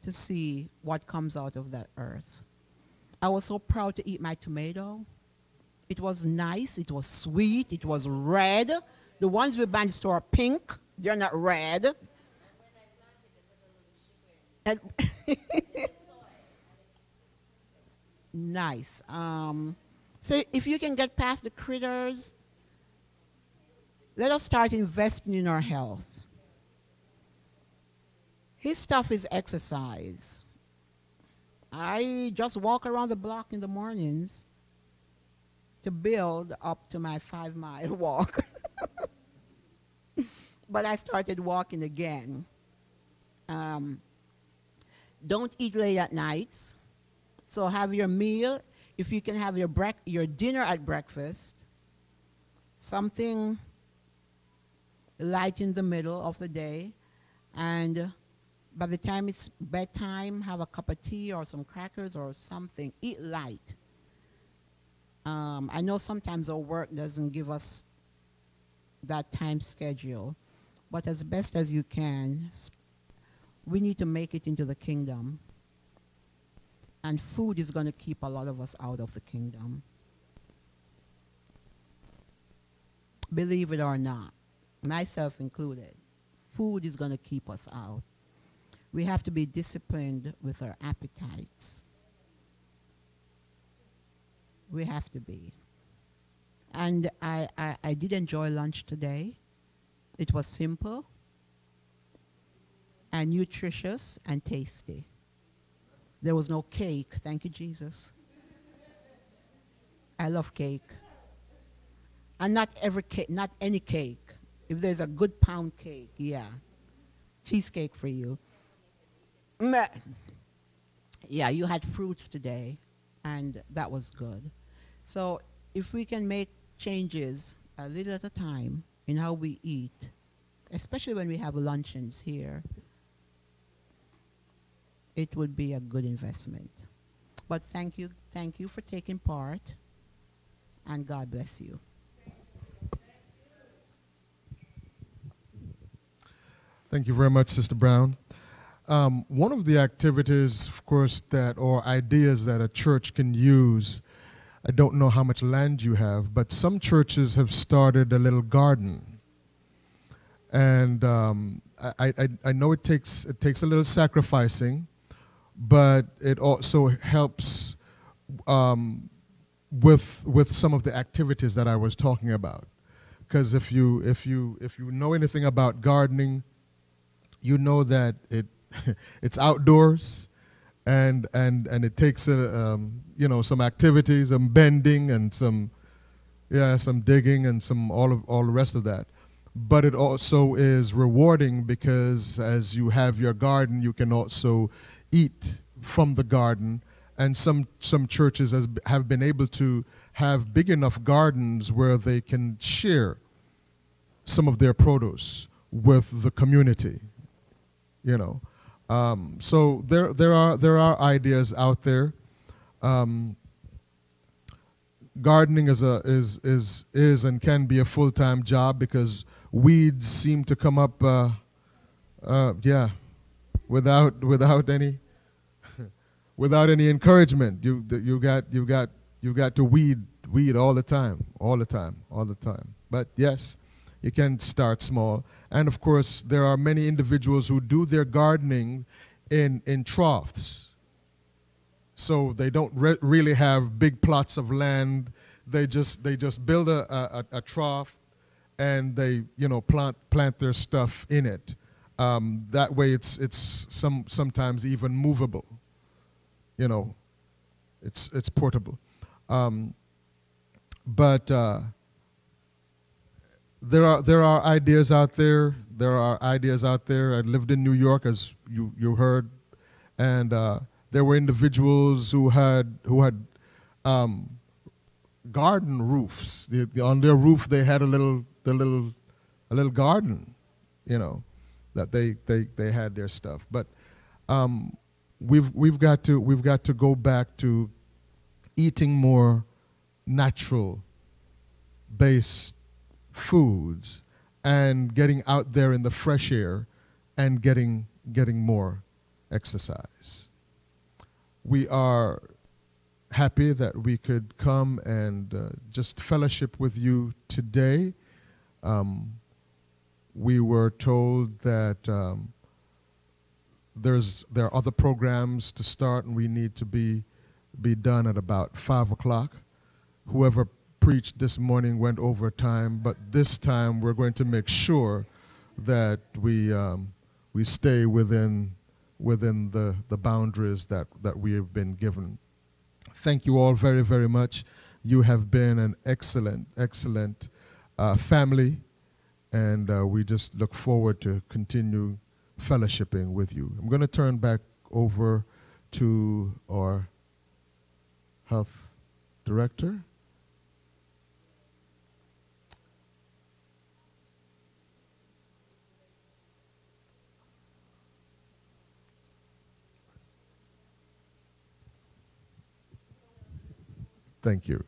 to see what comes out of that earth. I was so proud to eat my tomato. It was nice, it was sweet, it was red. The ones we buy in the store are pink, they're not red. And nice. So if you can get past the critters, let us start investing in our health. His stuff is exercise. I just walk around the block in the mornings to build up to my 5-mile walk. But I started walking again. Don't eat late at nights. So have your meal. If you can have your dinner at breakfast, something light in the middle of the day, and by the time it's bedtime, have a cup of tea or some crackers or something. Eat light. I know sometimes our work doesn't give us that time schedule, but as best as you can, we need to make it into the kingdom. And food is going to keep a lot of us out of the kingdom. Believe it or not, myself included, food is going to keep us out. We have to be disciplined with our appetites. We have to be. And I did enjoy lunch today. It was simple and nutritious and tasty. There was no cake. Thank you, Jesus. I love cake. And not every cake, not any cake. If there's a good pound cake, yeah. Cheesecake for you. Meh. Yeah, you had fruits today, and that was good. So if we can make changes a little at a time in how we eat, especially when we have luncheons here, it would be a good investment. But thank you for taking part, and God bless you. Thank you very much, Sister Brown. One of the activities, of course, or ideas that a church can use, I don't know how much land you have, but some churches have started a little garden. And I know it takes a little sacrificing, but it also helps with some of the activities that I was talking about. Because if you know anything about gardening, you know that it's outdoors, and it takes some activities, some bending and some digging and all the rest of that. But it also is rewarding because as you have your garden, you can also eat from the garden. And some churches have been able to have big enough gardens where they can share some of their produce with the community. So there are ideas out there. Gardening is and can be a full-time job because weeds seem to come up, without any without any encouragement. You got to weed all the time. But yes, you can start small. And of course, there are many individuals who do their gardening in troughs. So they don't really have big plots of land. They just build a trough, and they plant their stuff in it. That way, it's sometimes even movable. It's portable. But there are ideas out there. There are ideas out there. I lived in New York, as you heard, and there were individuals who had garden roofs. On their roof, they had a little garden, that they had their stuff. But we've got to go back to eating more natural based foods and getting out there in the fresh air and getting more exercise. We are happy that we could come and just fellowship with you today. We were told that there are other programs to start, and we need to be done at about 5 o'clock. Whoever preached this morning went over time, but this time we're going to make sure that we stay within the boundaries that we have been given. Thank you all very, very much. You have been an excellent family, and we just look forward to continue fellowshipping with you. I'm going to turn back over to our health director. Thank you.